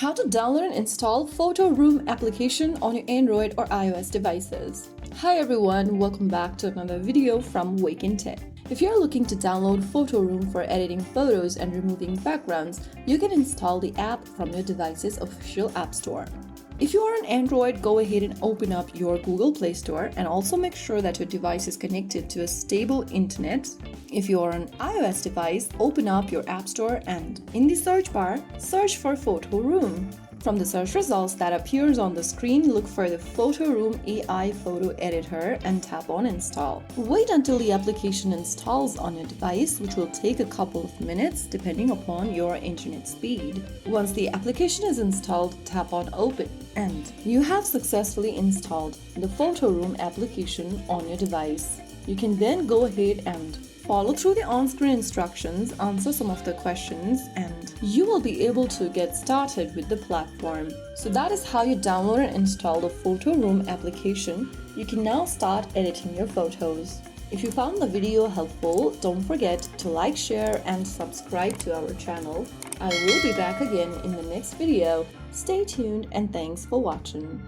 How to download and install PhotoRoom application on your Android or iOS devices. Hi everyone, welcome back to another video from Wake&Tech. If you're looking to download PhotoRoom for editing photos and removing backgrounds, you can install the app from your device's official app store. If you are on Android, go ahead and open up your Google Play Store and also make sure that your device is connected to a stable internet. If you are on iOS device, open up your App Store and in the search bar, search for PhotoRoom. From the search results that appears on the screen, look for the PhotoRoom AI photo editor and tap on install. Wait until the application installs on your device, which will take a couple of minutes depending upon your internet speed. Once the application is installed, tap on open and you have successfully installed the PhotoRoom application on your device. You can then go ahead and follow through the on-screen instructions, answer some of the questions, and you will be able to get started with the platform. So that is how you download and install the PhotoRoom application. You can now start editing your photos. If you found the video helpful, don't forget to like, share, and subscribe to our channel. I will be back again in the next video. Stay tuned and thanks for watching.